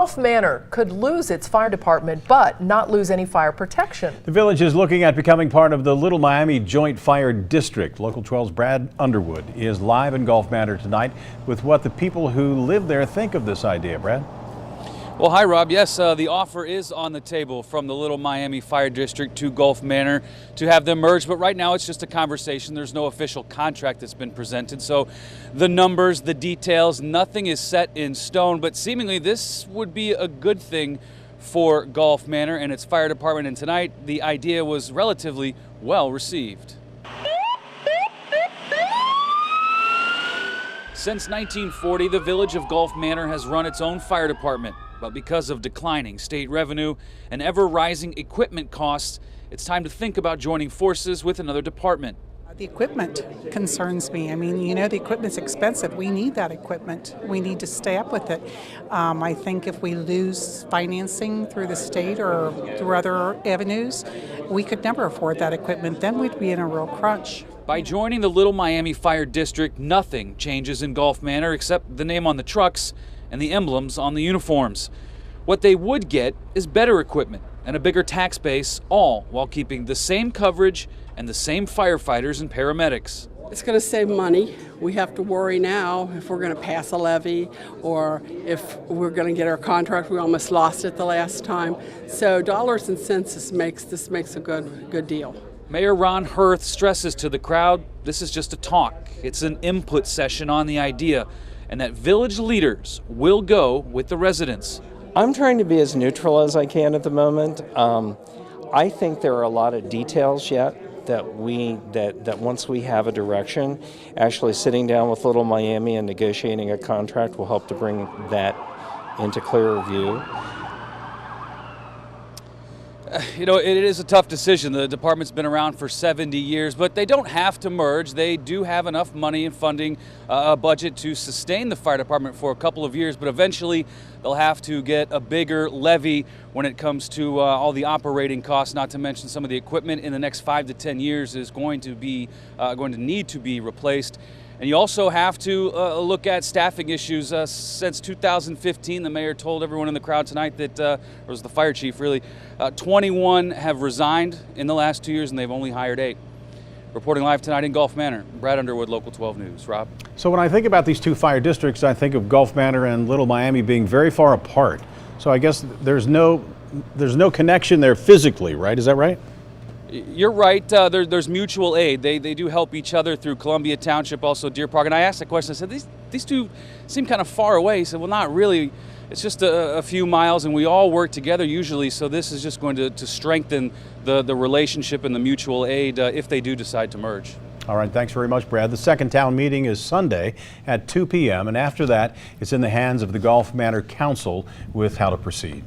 Golf Manor could lose its fire department, but not lose any fire protection. The village is looking at becoming part of the Little Miami Joint Fire District. Local 12's Brad Underwood is live in Golf Manor tonight with what the people who live there think of this idea. Brad? Well, hi, Rob. Yes, the offer is on the table from the Little Miami Fire District to Golf Manor to have them merge, but right now it's just a conversation. There's no official contract that's been presented, so the numbers, the details, nothing is set in stone, but seemingly this would be a good thing for Golf Manor and its fire department, and tonight the idea was relatively well received. Since 1940, the Village of Golf Manor has run its own fire department. But because of declining state revenue and ever-rising equipment costs, it's time to think about joining forces with another department. The equipment concerns me. I mean, you know, the equipment's expensive. We need that equipment. We need to stay up with it. I think if we lose financing through the state or through other avenues, we could never afford that equipment. Then we'd be in a real crunch. By joining the Little Miami Fire District, nothing changes in Golf Manor except the name on the trucks and the emblems on the uniforms. What they would get is better equipment and a bigger tax base, all while keeping the same coverage and the same firefighters and paramedics. It's going to save money. We have to worry now if we're going to pass a levy or if we're going to get our contract. We almost lost it the last time. So dollars and cents makes a good deal. Mayor Ron Hirth stresses to the crowd, this is just a talk. It's an input session on the idea, and that village leaders will go with the residents. I'm trying to be as neutral as I can at the moment. I think there are a lot of details yet that once we have a direction, actually sitting down with Little Miami and negotiating a contract will help to bring that into clearer view. You know, it is a tough decision. The department's been around for 70 years, but they don't have to merge. They do have enough money and funding, a budget to sustain the fire department for a couple of years, but eventually they'll have to get a bigger levy when it comes to all the operating costs, not to mention some of the equipment in the next 5 to 10 years is going to need to be replaced. And you also have to look at staffing issues. Since 2015, the mayor told everyone in the crowd tonight that, or it was the fire chief really, 21 have resigned in the last 2 years and they've only hired 8. Reporting live tonight in Golf Manor, Brad Underwood, Local 12 News. Rob? So when I think about these two fire districts, I think of Golf Manor and Little Miami being very far apart. So I guess there's no connection there physically, right? Is that right? You're right. There's mutual aid. They do help each other through Columbia Township, also Deer Park. And I asked the question, I said, these two seem kind of far away. He said, well, not really. It's just a few miles, and we all work together usually, so this is just going to strengthen the relationship and the mutual aid if they do decide to merge. All right, thanks very much, Brad. The second town meeting is Sunday at 2 p.m., and after that, it's in the hands of the Golf Manor Council with how to proceed.